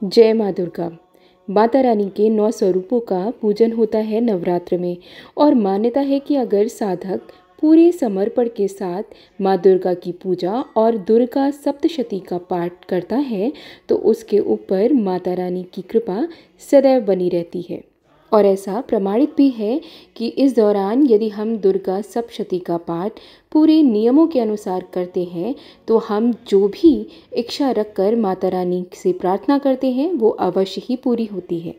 जय माँ दुर्गा। माता रानी के 9 स्वरूपों का पूजन होता है नवरात्र में और मान्यता है कि अगर साधक पूरे समर्पण के साथ माँ दुर्गा की पूजा और दुर्गा सप्तशती का पाठ करता है तो उसके ऊपर माता रानी की कृपा सदैव बनी रहती है। और ऐसा प्रमाणित भी है कि इस दौरान यदि हम दुर्गा सप्तशती का पाठ पूरे नियमों के अनुसार करते हैं तो हम जो भी इच्छा रखकर माता रानी से प्रार्थना करते हैं वो अवश्य ही पूरी होती है।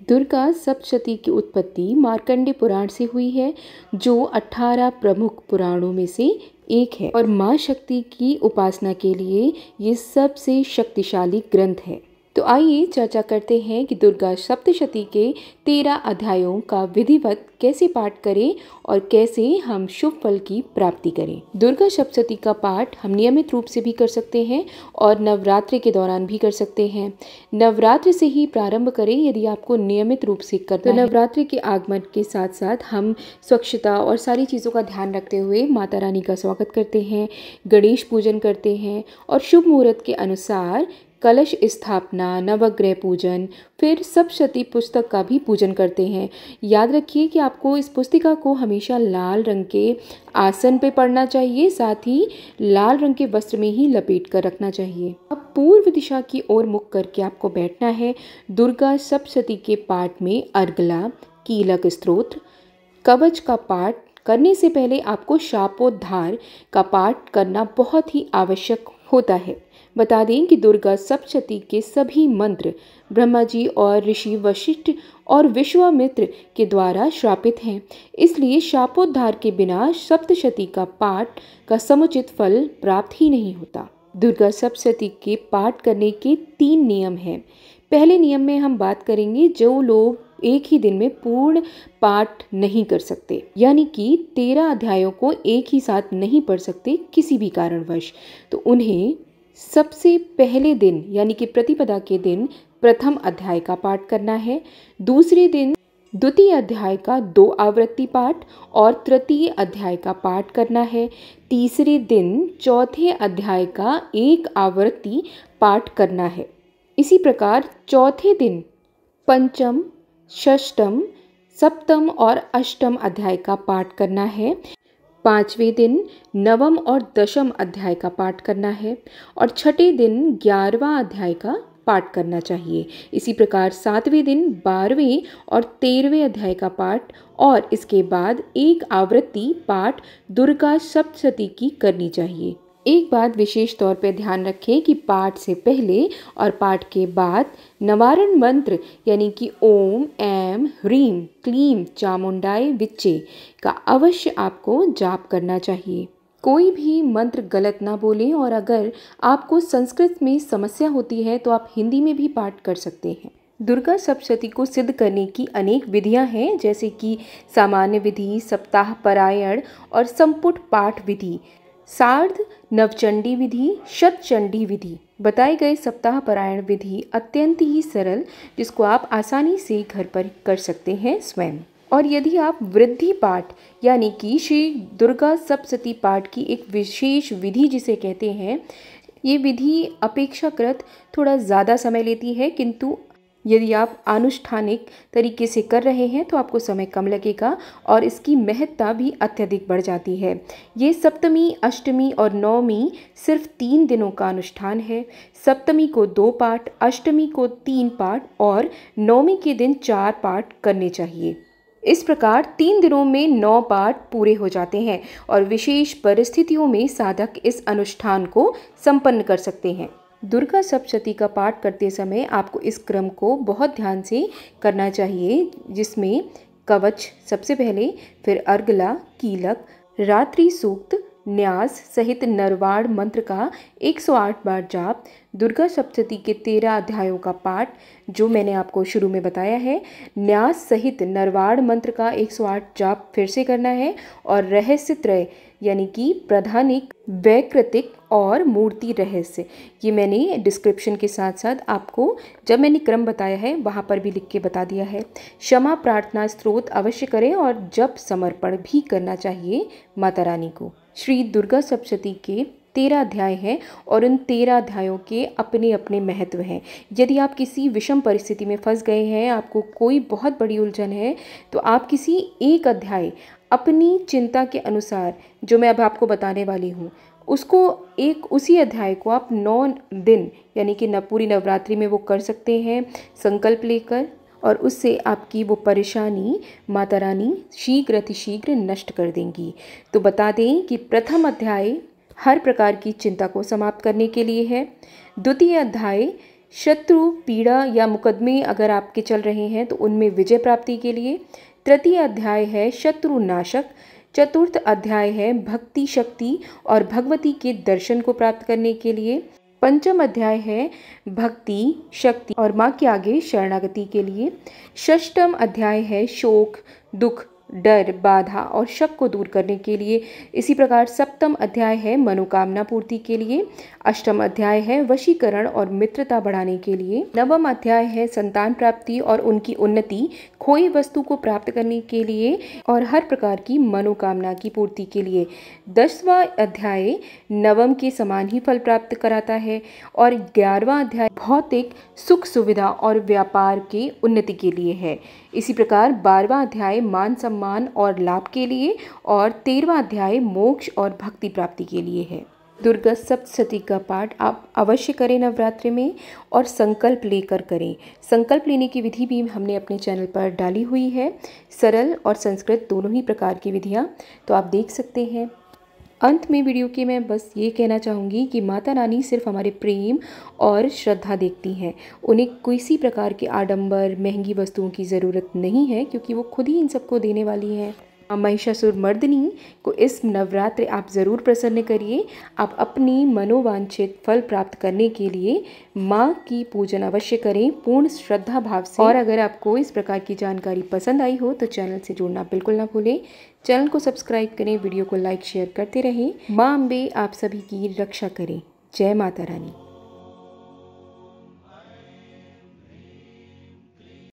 दुर्गा सप्तशती की उत्पत्ति मार्कंडेय पुराण से हुई है, जो 18 प्रमुख पुराणों में से एक है और माँ शक्ति की उपासना के लिए ये सबसे शक्तिशाली ग्रंथ है। तो आइए चर्चा करते हैं कि दुर्गा सप्तशती के 13 अध्यायों का विधिवत कैसे पाठ करें और कैसे हम शुभ फल की प्राप्ति करें। दुर्गा सप्तशती का पाठ हम नियमित रूप से भी कर सकते हैं और नवरात्रि के दौरान भी कर सकते हैं। नवरात्रि से ही प्रारंभ करें यदि आपको नियमित रूप से करना है। नवरात्रि के आगमन के साथ साथ हम स्वच्छता और सारी चीज़ों का ध्यान रखते हुए माता रानी का स्वागत करते हैं, गणेश पूजन करते हैं और शुभ मुहूर्त के अनुसार कलश स्थापना, नवग्रह पूजन, फिर सप्तशती पुस्तक का भी पूजन करते हैं। याद रखिए कि आपको इस पुस्तिका को हमेशा लाल रंग के आसन पे पढ़ना चाहिए, साथ ही लाल रंग के वस्त्र में ही लपेट कर रखना चाहिए। अब पूर्व दिशा की ओर मुख करके आपको बैठना है। दुर्गा सप्तशती के पाठ में अर्गला, कीलक स्तोत्र, कवच का पाठ करने से पहले आपको शापोद्धार का पाठ करना बहुत ही आवश्यक होता है। बता दें कि दुर्गा सप्तशती के सभी मंत्र ब्रह्मा जी और ऋषि वशिष्ठ और विश्वामित्र के द्वारा श्रापित हैं, इसलिए शापोद्धार के बिना सप्तशती का पाठ का समुचित फल प्राप्त ही नहीं होता। दुर्गा सप्तशती के पाठ करने के 3 नियम हैं। पहले नियम में हम बात करेंगे जो लोग एक ही दिन में पूर्ण पाठ नहीं कर सकते, यानी कि 13 अध्यायों को एक ही साथ नहीं पढ़ सकते किसी भी कारणवश, तो उन्हें सबसे पहले दिन यानी कि प्रतिपदा के दिन प्रथम अध्याय का पाठ करना है, दूसरे दिन द्वितीय अध्याय का 2 आवृत्ति पाठ और तृतीय अध्याय का पाठ करना है, तीसरे दिन चौथे अध्याय का 1 आवृत्ति पाठ करना है। इसी प्रकार चौथे दिन पंचम, षष्ठम, सप्तम और अष्टम अध्याय का पाठ करना है, 5वें दिन नवम और दशम अध्याय का पाठ करना है और छठे दिन 11वां अध्याय का पाठ करना चाहिए। इसी प्रकार 7वें दिन 12वें और 13वें अध्याय का पाठ और इसके बाद 1 आवृत्ति पाठ दुर्गा सप्तशती की करनी चाहिए। एक बात विशेष तौर पर ध्यान रखें कि पाठ से पहले और पाठ के बाद नवारण मंत्र यानी कि ओम ऐं ह्रीं क्लीं चामुंडाय विच्चे का अवश्य आपको जाप करना चाहिए। कोई भी मंत्र गलत ना बोलें और अगर आपको संस्कृत में समस्या होती है तो आप हिंदी में भी पाठ कर सकते हैं। दुर्गा सप्तशती को सिद्ध करने की अनेक विधियां हैं, जैसे कि सामान्य विधि, सप्ताह पारायण और संपुट पाठ विधि, सार्ध नवचंडी विधि, शतचंडी विधि। बताए गए सप्ताह पारायण विधि अत्यंत ही सरल, जिसको आप आसानी से घर पर कर सकते हैं स्वयं। और यदि आप वृद्धि पाठ यानी कि श्री दुर्गा सप्तशती पाठ की एक विशेष विधि जिसे कहते हैं, ये विधि अपेक्षाकृत थोड़ा ज़्यादा समय लेती है, किंतु यदि आप अनुष्ठानिक तरीके से कर रहे हैं तो आपको समय कम लगेगा और इसकी महत्ता भी अत्यधिक बढ़ जाती है। ये सप्तमी, अष्टमी और नवमी सिर्फ 3 दिनों का अनुष्ठान है। सप्तमी को 2 पाठ, अष्टमी को 3 पाठ और नवमी के दिन 4 पाठ करने चाहिए। इस प्रकार 3 दिनों में 9 पाठ पूरे हो जाते हैं और विशेष परिस्थितियों में साधक इस अनुष्ठान को संपन्न कर सकते हैं। दुर्गा सप्तशती का पाठ करते समय आपको इस क्रम को बहुत ध्यान से करना चाहिए, जिसमें कवच सबसे पहले, फिर अर्गला, कीलक, रात्रि सूक्त, न्यास सहित नरवाड़ मंत्र का 108 बार जाप, दुर्गा सप्तशती के 13 अध्यायों का पाठ जो मैंने आपको शुरू में बताया है, न्यास सहित नरवाड़ मंत्र का 108 जाप फिर से करना है और रहस्य त्रय यानी कि प्रधानिक, वैकृतिक और मूर्ति रहस्य, ये मैंने डिस्क्रिप्शन के साथ साथ आपको जब मैंने क्रम बताया है वहाँ पर भी लिख के बता दिया है। क्षमा प्रार्थना स्तोत्र अवश्य करें और जप समर्पण भी करना चाहिए माता रानी को। श्री दुर्गा सप्तशती के 13 अध्याय हैं और उन 13 अध्यायों के अपने अपने महत्व हैं। यदि आप किसी विषम परिस्थिति में फंस गए हैं, आपको कोई बहुत बड़ी उलझन है, तो आप किसी एक अध्याय अपनी चिंता के अनुसार, जो मैं अब आपको बताने वाली हूँ, उसी अध्याय को आप 9 दिन यानी कि पूरी नवरात्रि में वो कर सकते हैं संकल्प लेकर, और उससे आपकी वो परेशानी माता रानी शीघ्र अतिशीघ्र नष्ट कर देंगी। तो बता दें कि प्रथम अध्याय हर प्रकार की चिंता को समाप्त करने के लिए है। द्वितीय अध्याय शत्रु पीड़ा या मुकदमे अगर आपके चल रहे हैं तो उनमें विजय प्राप्ति के लिए। तृतीय अध्याय है शत्रु नाशक। चतुर्थ अध्याय है भक्ति शक्ति और भगवती के दर्शन को प्राप्त करने के लिए। पंचम अध्याय है भक्ति शक्ति और माँ के आगे शरणागति के लिए। षष्ठम अध्याय है शोक दुख डर बाधा और शक को दूर करने के लिए। इसी प्रकार सप्तम अध्याय है मनोकामना पूर्ति के लिए। अष्टम अध्याय है वशीकरण और मित्रता बढ़ाने के लिए। नवम अध्याय है संतान प्राप्ति और उनकी उन्नति, खोई वस्तु को प्राप्त करने के लिए और हर प्रकार की मनोकामना की पूर्ति के लिए। 10वां अध्याय नवम के समान ही फल प्राप्त कराता है और 11वां अध्याय भौतिक सुख सुविधा और व्यापार के उन्नति के लिए है। इसी प्रकार 12वां अध्याय मान सम्मान और लाभ के लिए और 13वां अध्याय मोक्ष और भक्ति प्राप्ति के लिए है। दुर्गा सप्तशती का पाठ आप अवश्य करें नवरात्रि में और संकल्प लेकर करें। संकल्प लेने की विधि भी हमने अपने चैनल पर डाली हुई है, सरल और संस्कृत दोनों ही प्रकार की विधियां, तो आप देख सकते हैं। अंत में वीडियो के मैं बस ये कहना चाहूँगी कि माता रानी सिर्फ हमारे प्रेम और श्रद्धा देखती हैं। उन्हें किसी प्रकार के आडंबर महंगी वस्तुओं की ज़रूरत नहीं है, क्योंकि वो खुद ही इन सबको देने वाली हैं। महिषासुर मर्दिनी को इस नवरात्रि आप ज़रूर प्रसन्न करिए। आप अपनी मनोवांछित फल प्राप्त करने के लिए माँ की पूजन अवश्य करें पूर्ण श्रद्धा भाव से। और अगर आपको इस प्रकार की जानकारी पसंद आई हो तो चैनल से जुड़ना बिल्कुल ना भूलें। चैनल को सब्सक्राइब करें, वीडियो को लाइक शेयर करते रहें। माँ अम्बे आप सभी की रक्षा करें। जय माता रानी।